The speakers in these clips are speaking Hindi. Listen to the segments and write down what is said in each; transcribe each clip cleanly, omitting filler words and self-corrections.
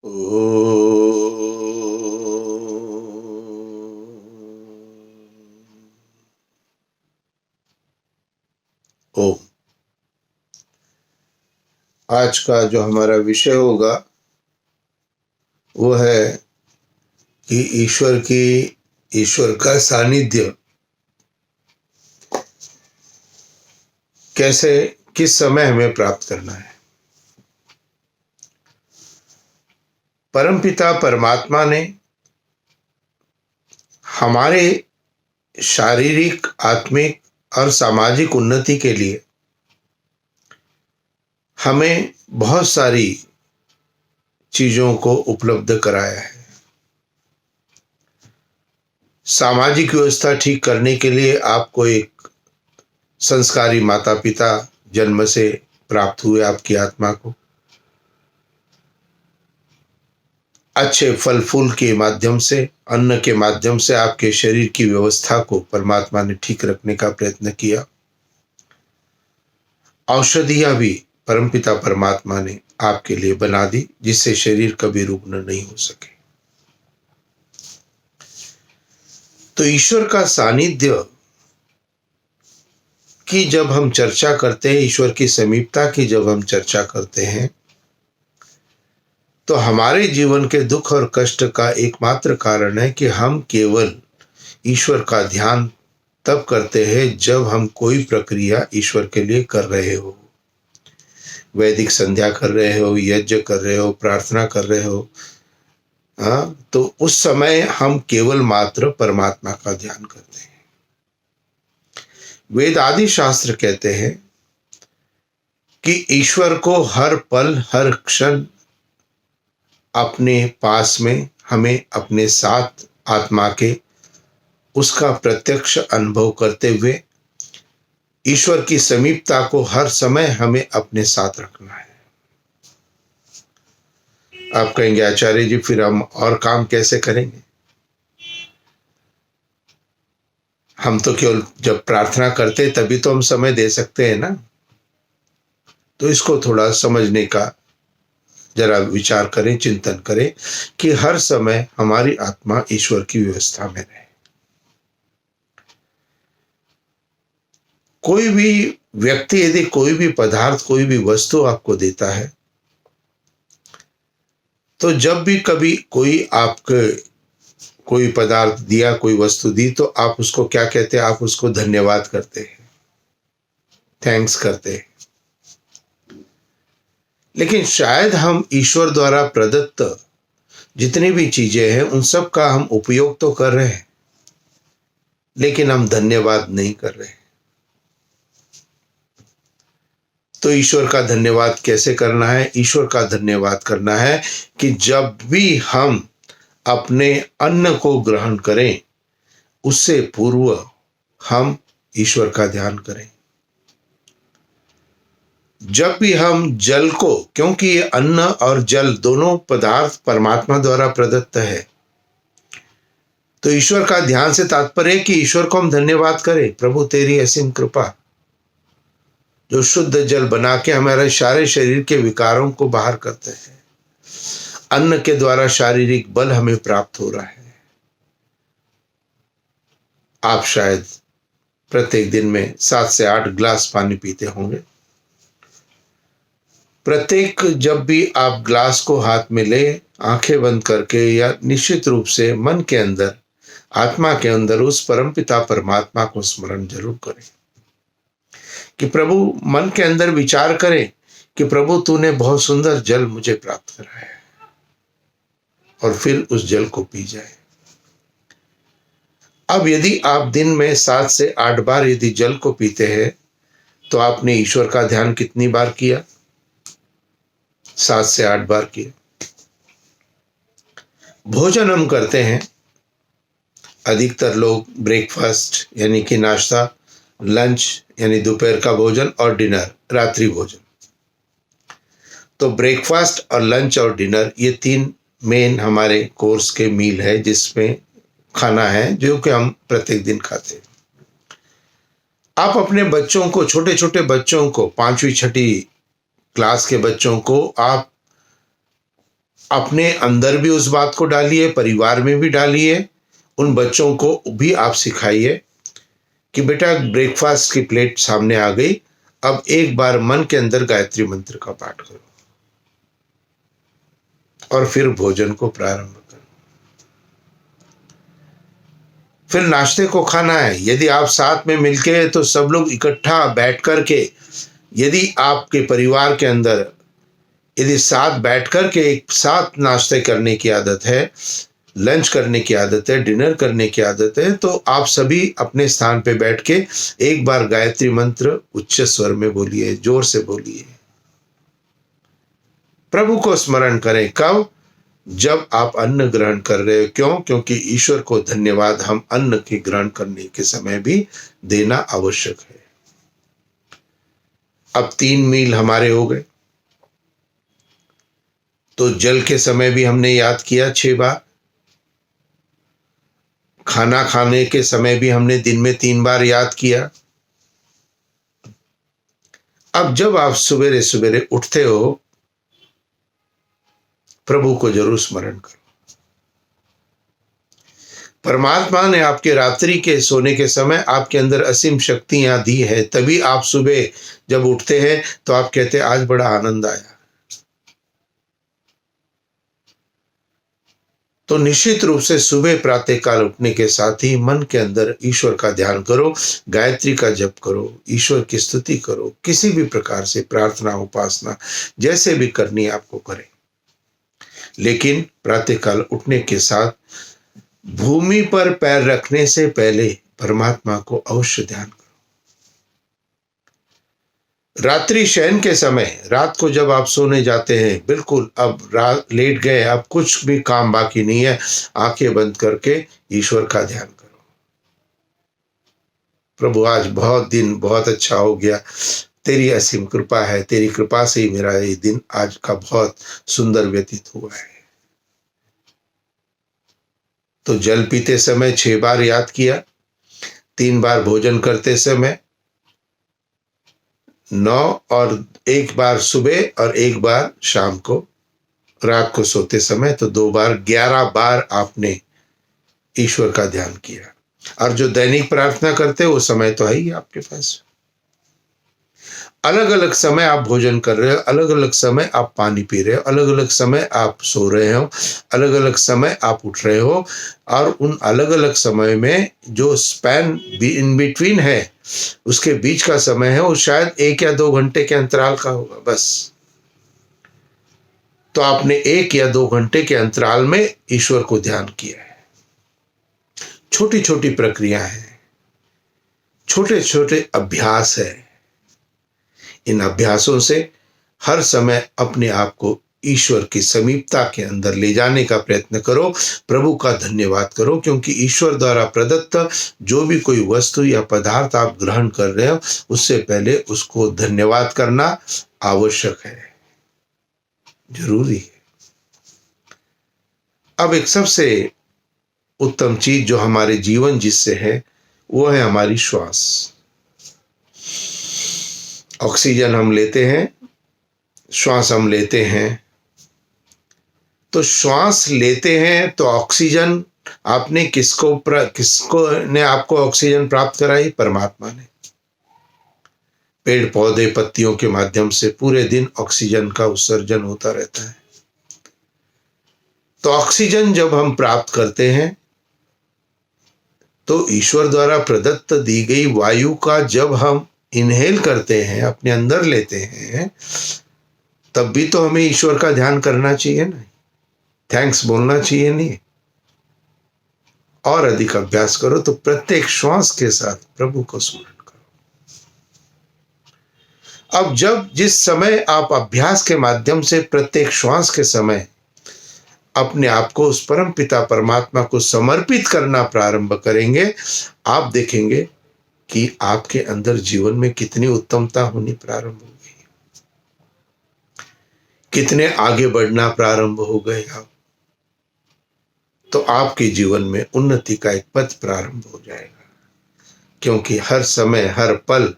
ओ आज का जो हमारा विषय होगा वो है कि ईश्वर का सानिध्य कैसे, किस समय हमें प्राप्त करना है। परमपिता परमात्मा ने हमारे शारीरिक, आत्मिक और सामाजिक उन्नति के लिए हमें बहुत सारी चीजों को उपलब्ध कराया है। सामाजिक व्यवस्था ठीक करने के लिए आपको एक संस्कारी माता पिता जन्म से प्राप्त हुए, आपकी आत्मा को अच्छे फल फूल के माध्यम से, अन्न के माध्यम से आपके शरीर की व्यवस्था को परमात्मा ने ठीक रखने का प्रयत्न किया। औषधियां भी परमपिता परमात्मा ने आपके लिए बना दी, जिससे शरीर कभी रुग्ण नहीं हो सके। तो ईश्वर का सानिध्य की जब हम चर्चा करते हैं, ईश्वर की समीपता की जब हम चर्चा करते हैं, तो हमारे जीवन के दुख और कष्ट का एकमात्र कारण है कि हम केवल ईश्वर का ध्यान तब करते हैं जब हम कोई प्रक्रिया ईश्वर के लिए कर रहे हो। वैदिक संध्या कर रहे हो, यज्ञ कर रहे हो, प्रार्थना कर रहे हो, तो उस समय हम केवल मात्र परमात्मा का ध्यान करते हैं। वेद आदि शास्त्र कहते हैं कि ईश्वर को हर पल हर क्षण अपने पास में, हमें अपने साथ आत्मा के उसका प्रत्यक्ष अनुभव करते हुए ईश्वर की समीपता को हर समय हमें अपने साथ रखना है। आप कहेंगे आचार्य जी फिर हम और काम कैसे करेंगे? हम तो केवल जब प्रार्थना करते तभी तो हम समय दे सकते हैं ना। तो इसको थोड़ा समझने का जरा विचार करें, चिंतन करें कि हर समय हमारी आत्मा ईश्वर की व्यवस्था में रहे। कोई भी व्यक्ति यदि कोई भी पदार्थ, कोई भी वस्तु आपको देता है, तो जब भी कभी कोई आपके कोई पदार्थ दिया, कोई वस्तु दी, तो आप उसको क्या कहते हैं? आप उसको धन्यवाद करते हैं, थैंक्स करते हैं। लेकिन शायद हम ईश्वर द्वारा प्रदत्त जितनी भी चीजें हैं उन सब का हम उपयोग तो कर रहे हैं, लेकिन हम धन्यवाद नहीं कर रहे। तो ईश्वर का धन्यवाद कैसे करना है? ईश्वर का धन्यवाद करना है कि जब भी हम अपने अन्न को ग्रहण करें, उससे पूर्व हम ईश्वर का ध्यान करें। जब भी हम जल को, क्योंकि ये अन्न और जल दोनों पदार्थ परमात्मा द्वारा प्रदत्त है, तो ईश्वर का ध्यान से तात्पर्य है कि ईश्वर को हम धन्यवाद करें। प्रभु तेरी असीम कृपा, जो शुद्ध जल बना के हमारे सारे शरीर के विकारों को बाहर करते हैं। अन्न के द्वारा शारीरिक बल हमें प्राप्त हो रहा है। आप शायद प्रत्येक दिन में 7 से 8 ग्लास पानी पीते होंगे। प्रत्येक जब भी आप ग्लास को हाथ में ले, आंखें बंद करके या निश्चित रूप से मन के अंदर, आत्मा के अंदर उस परमपिता परमात्मा को स्मरण जरूर करें कि प्रभु, मन के अंदर विचार करें कि प्रभु तूने बहुत सुंदर जल मुझे प्राप्त कराया है, और फिर उस जल को पी जाए। अब यदि आप दिन में 7 से 8 बार यदि जल को पीते हैं, तो आपने ईश्वर का ध्यान कितनी बार किया? 7 से 8 बार किया। भोजन हम करते हैं, अधिकतर लोग ब्रेकफास्ट यानी कि नाश्ता, लंच यानी दोपहर का भोजन, और डिनर रात्रि भोजन। तो ब्रेकफास्ट और लंच और डिनर ये 3 मेन हमारे कोर्स के मील है, जिसमें खाना है जो कि हम प्रत्येक दिन खाते हैं। आप अपने बच्चों को, छोटे छोटे बच्चों को, 5वीं 6ठी क्लास के बच्चों को आप अपने अंदर भी उस बात को डालिए, परिवार में भी डालिए, उन बच्चों को भी आप सिखाइए कि बेटा ब्रेकफास्ट की प्लेट सामने आ गई, अब एक बार मन के अंदर गायत्री मंत्र का पाठ करो और फिर भोजन को प्रारंभ करो। फिर नाश्ते को खाना है। यदि आप साथ में मिलके तो सब लोग इकट्ठा बैठ करके, यदि आपके परिवार के अंदर यदि साथ बैठ करके एक साथ नाश्ते करने की आदत है, लंच करने की आदत है, डिनर करने की आदत है, तो आप सभी अपने स्थान पे बैठ के एक बार गायत्री मंत्र उच्च स्वर में बोलिए, जोर से बोलिए। प्रभु को स्मरण करें। कब? जब आप अन्न ग्रहण कर रहे हो। क्यों? क्योंकि ईश्वर को धन्यवाद हम अन्न के ग्रहण करने के समय भी देना आवश्यक है। अब 3 मील हमारे हो गए, तो जल के समय भी हमने याद किया 6 बार। खाना खाने के समय भी हमने दिन में 3 बार याद किया। अब जब आप सवेरे सवेरे उठते हो, प्रभु को जरूर स्मरण करो। परमात्मा ने आपके रात्रि के सोने के समय आपके अंदर असीम शक्तियां दी है, तभी आप सुबह जब उठते हैं तो आप कहते हैं आज बड़ा आनंद आया। तो निश्चित रूप से सुबह प्रातः काल उठने के साथ ही मन के अंदर ईश्वर का ध्यान करो, गायत्री का जप करो, ईश्वर की स्तुति करो, किसी भी प्रकार से प्रार्थना उपासना जैसे भी करनी आपको करें। लेकिन प्रातः काल उठने के साथ भूमि पर पैर रखने से पहले परमात्मा को अवश्य ध्यान करो। रात्रि शयन के समय, रात को जब आप सोने जाते हैं, बिल्कुल अब रात लेट गए, अब कुछ भी काम बाकी नहीं है, आंखें बंद करके ईश्वर का ध्यान करो। प्रभु आज बहुत दिन बहुत अच्छा हो गया, तेरी असीम कृपा है, तेरी कृपा से ही मेरा ये दिन आज का बहुत सुंदर व्यतीत हुआ है। तो जल पीते समय 6 बार याद किया, 3 बार भोजन करते समय 9 और 1 बार सुबह और 1 बार शाम को, रात को सोते समय तो 2 बार, 11 बार आपने ईश्वर का ध्यान किया। और जो दैनिक प्रार्थना करते हो वो समय तो है ही आपके पास। अलग अलग समय आप भोजन कर रहे हो, अलग अलग समय आप पानी पी रहे हो, अलग अलग समय आप सो रहे हो, अलग अलग समय आप उठ रहे हो, और उन अलग अलग समय में जो स्पैन इन बिटवीन है, उसके बीच का समय है, वो शायद 1 या 2 घंटे के अंतराल का होगा बस। तो आपने 1 या 2 घंटे के अंतराल में ईश्वर को ध्यान किया है। छोटी छोटी प्रक्रिया है, छोटे छोटे अभ्यास है। इन अभ्यासों से हर समय अपने आप को ईश्वर की समीपता के अंदर ले जाने का प्रयत्न करो। प्रभु का धन्यवाद करो, क्योंकि ईश्वर द्वारा प्रदत्त जो भी कोई वस्तु या पदार्थ आप ग्रहण कर रहे हो, उससे पहले उसको धन्यवाद करना आवश्यक है, जरूरी है। अब एक सबसे उत्तम चीज जो हमारे जीवन जिससे है, वो है हमारी श्वास। ऑक्सीजन हम लेते हैं, श्वास हम लेते हैं। तो श्वास लेते हैं तो ऑक्सीजन आपने किसको ने आपको ऑक्सीजन प्राप्त कराई? परमात्मा ने। पेड़ पौधे पत्तियों के माध्यम से पूरे दिन ऑक्सीजन का उत्सर्जन होता रहता है। तो ऑक्सीजन जब हम प्राप्त करते हैं तो ईश्वर द्वारा प्रदत्त दी गई वायु का जब हम इनहेल करते हैं, अपने अंदर लेते हैं, तब भी तो हमें ईश्वर का ध्यान करना चाहिए ना, थैंक्स बोलना चाहिए नहीं। और अधिक अभ्यास करो तो प्रत्येक श्वास के साथ प्रभु को स्मरण करो। अब जब जिस समय आप अभ्यास के माध्यम से प्रत्येक श्वास के समय अपने आप को उस परम पिता परमात्मा को समर्पित करना प्रारंभ करेंगे, आप देखेंगे कि आपके अंदर जीवन में कितनी उत्तमता होनी प्रारंभ हो गई, कितने आगे बढ़ना प्रारंभ हो गए आप। तो आपके जीवन में उन्नति का एक पथ प्रारंभ हो जाएगा, क्योंकि हर समय हर पल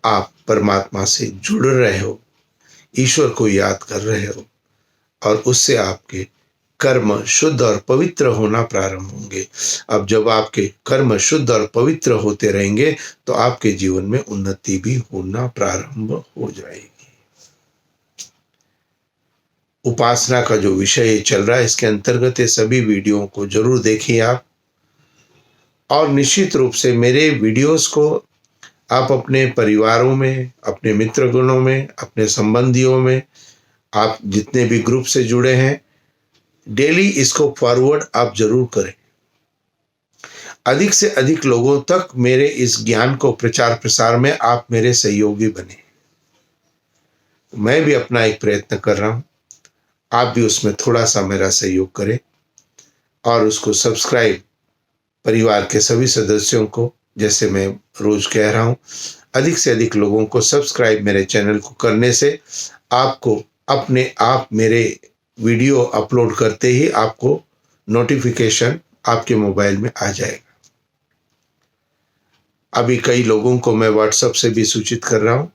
आप परमात्मा से जुड़ रहे हो, ईश्वर को याद कर रहे हो, और उससे आपके कर्म शुद्ध और पवित्र होना प्रारंभ होंगे। अब जब आपके कर्म शुद्ध और पवित्र होते रहेंगे तो आपके जीवन में उन्नति भी होना प्रारंभ हो जाएगी। उपासना का जो विषय चल रहा है, इसके अंतर्गत ये सभी वीडियो को जरूर देखिए आप, और निश्चित रूप से मेरे वीडियोस को आप अपने परिवारों में, अपने मित्रगणों में, अपने संबंधियों में, आप जितने भी ग्रुप से जुड़े हैं, डेली इसको फॉरवर्ड आप जरूर करें। अधिक से अधिक लोगों तक मेरे इस ज्ञान को प्रचार प्रसार में आप मेरे सहयोगी बने। मैं भी अपना एक प्रयत्न कर रहा हूं, आप भी उसमें थोड़ा सा मेरा सहयोग करें और उसको सब्सक्राइब, परिवार के सभी सदस्यों को, जैसे मैं रोज कह रहा हूं, अधिक से अधिक लोगों को सब्सक्राइब मेरे चैनल को करने से आपको अपने आप मेरे वीडियो अपलोड करते ही आपको नोटिफिकेशन आपके मोबाइल में आ जाएगा। अभी कई लोगों को मैं व्हाट्सएप से भी सूचित कर रहा हूं,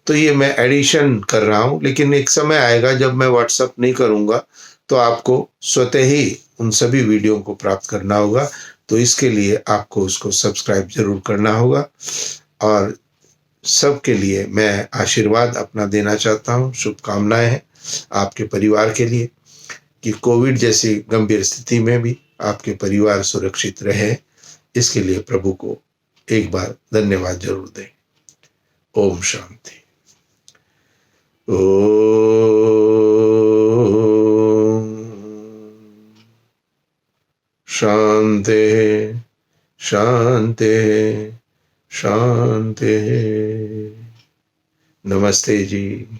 तो ये मैं एडिशन कर रहा हूं, लेकिन एक समय आएगा जब मैं व्हाट्सएप नहीं करूंगा तो आपको स्वतः ही उन सभी वीडियो को प्राप्त करना होगा। तो इसके लिए आपको उसको सब्सक्राइब जरूर करना होगा। और सबके लिए मैं आशीर्वाद अपना देना चाहता हूं, शुभकामनाएं हैं आपके परिवार के लिए कि कोविड जैसी गंभीर स्थिति में भी आपके परिवार सुरक्षित रहे। इसके लिए प्रभु को एक बार धन्यवाद जरूर दें। ओम शांति। शांति शांति शांति। नमस्ते जी।